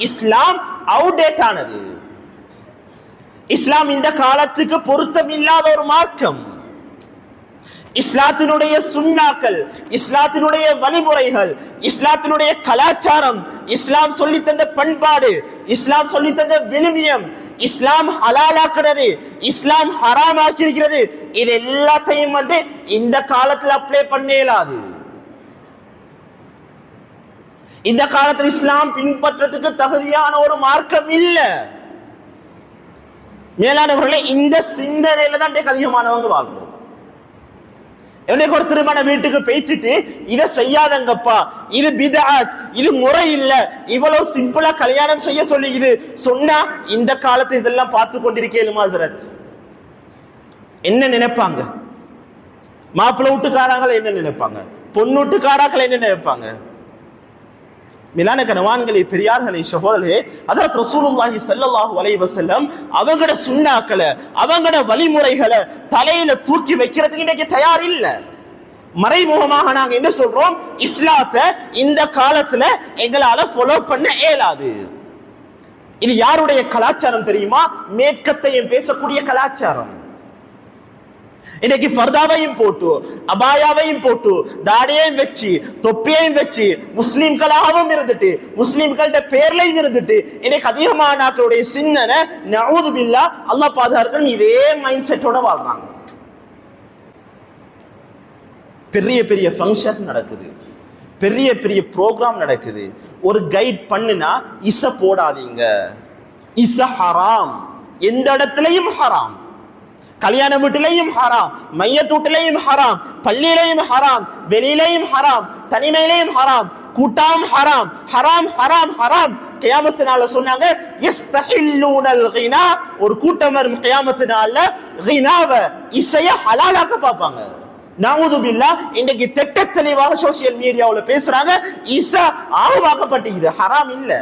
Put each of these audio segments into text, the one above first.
இஸ்லாம் outdated ஆனது. இஸ்லாம் இந்த காலத்துக்கு பொருத்தம் இல்லாத ஒரு மார்க்கம். இஸ்லாத்தினுடைய சுன்னாக்கள், இஸ்லாத்தினுடைய வழிமுறைகள், இஸ்லாத்தினுடைய கலாச்சாரம், இஸ்லாம் சொல்லி தந்த பண்பாடு, இஸ்லாம் சொல்லி தந்த விழுமியம், இஸ்லாம் ஹலாலாக்குறது, இஸ்லாம் ஹராமாக்கி இருக்கிறது, இது எல்லாத்தையும் இந்த காலத்துல அப்ளை பண்ண இயலாது. இந்த காலத்தில் இஸ்லாம் பின்பற்றதுக்கு தகுதியான ஒரு மார்க்கம் இல்ல. மேலானவர்களே, இந்த சிந்தனையில தான் அதிகமானவங்க வாழ்றோம். எனக்கு ஒரு திருமண வீட்டுக்கு பேசிட்டு இதை செய்யாதங்கப்பா, இது பிதஅத், இது முறை இல்ல, இவ்வளவு சிம்பிளா கல்யாணம் செய்ய சொல்லிக்குது சொன்னா இந்த காலத்தை இதெல்லாம் பார்த்து கொண்டிருக்கேன் ஹஜ்ரத். என்ன நினைப்பாங்க? மாப்பிள்ளை வீட்டுக்காரங்கள் என்ன நினைப்பாங்க? பொண்ணு வீட்டுக்காரர்கள் என்ன நினைப்பாங்க? மிலான கனவான்களே, பெரியார்களே, சகோதரர்களே, ஹஜ்ரத் ரசூலுல்லாஹி ஸல்லல்லாஹு அலைஹி வஸல்லம் அவங்களோட சுன்னாக்களை, அவங்களோட வழிமுறைகளை தலையில தூக்கி வைக்கிறதுக்கு இன்னைக்கு தயார் இல்ல. மறைமுகமாக நாங்க என்ன சொல்றோம்? இஸ்லாத்தை இந்த காலத்துல எங்களால ஃபாலோ பண்ண இயலாது. இது யாருடைய கலாச்சாரம் தெரியுமா? மேற்கத்தையும் பேசக்கூடிய கலாச்சாரம். இன்னைக்கு ஃபர்தாவையும் போட்டு, அபாயாவையும் போட்டு, தாடியையும் வச்சு, தொப்பியையும் வச்சு, முஸ்லிம்களாகவும் இருந்துட்டு, முஸ்லிம்களோட பேர்லையும் இருந்துட்டு, இன்னைக்கு அதிகமான நாட்களுடைய சிந்தனை நஊது பில்லாஹ், அல்லாஹ் பாதுகாக்கணும், இதே மைண்ட் செட்டோட வாழ்றாங்க. பெரிய பெரிய ஃபங்க்ஷன் நடக்குது, பெரிய பெரிய ப்ரோக்ராம் நடக்குது. ஒரு கைட் பண்ணுனா இச போடாதீங்க, இச ஹராம், எந்த இடத்துலையும் ஹராம், கல்யாண வீட்டிலையும் ஹராம், மையத் வீட்டிலையும் ஹராம், பள்ளியிலையும் ஹராம், வெளியிலையும் ஹராம், தனிமையிலையும் ஹராம், கூட்டாம் ஹராம், ஹராம் ஹராம் ஹராம். கியாமத்தினால சொன்னாங்க யஸ்தஹில்லூனல் கினா, ஒரு கூட்டம் வரும் கியாமத்தினால கினாவை, இசைய ஹலாலாக்க பார்ப்பாங்க. நஊது பில்லாஹ், இன்னைக்கு திட்ட தெளிவாக சோசியல் மீடியாவுல பேசுறாங்க, இசை ஆவாக்கப்பட்டது, ஹராம் இல்ல,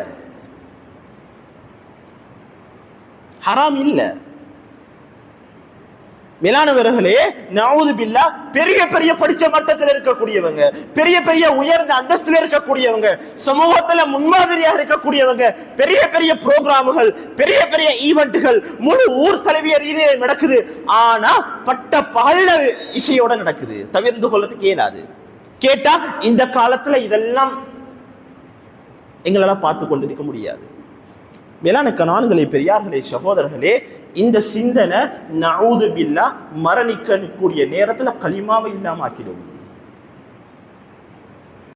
ஹராம் இல்ல. மேலானவர்களே, நஊது பில்லாஹ், பெரிய பெரிய படிச்ச மட்டத்தில் இருக்கக்கூடியவங்க, பெரிய பெரிய உயர்ந்த அந்தஸ்தில் இருக்கக்கூடியவங்க, சமூகத்துல முன்மாதிரியாக இருக்கக்கூடியவங்க, பெரிய பெரிய புரோகிராமுகள், பெரிய பெரிய ஈவென்ட்கள் முழு ஊர் தலைவிய ரீதியில நடக்குது. ஆனா பட்ட பகல்ல இசையோட நடக்குது, தவிர்த்து கொள்ளத்துக்கு இயலாது. கேட்டா இந்த காலத்துல இதெல்லாம் எங்களால பார்த்து கொண்டிருக்க முடியாது. மேலான கணவான்களே, பெரியார்களே, சகோதரர்களே, இந்த சிந்தனை நஊது பில்லாஹ் மரணிக்கக்கூடிய நேரத்துல கலிமாவை இல்லாம ஆக்கிடும்.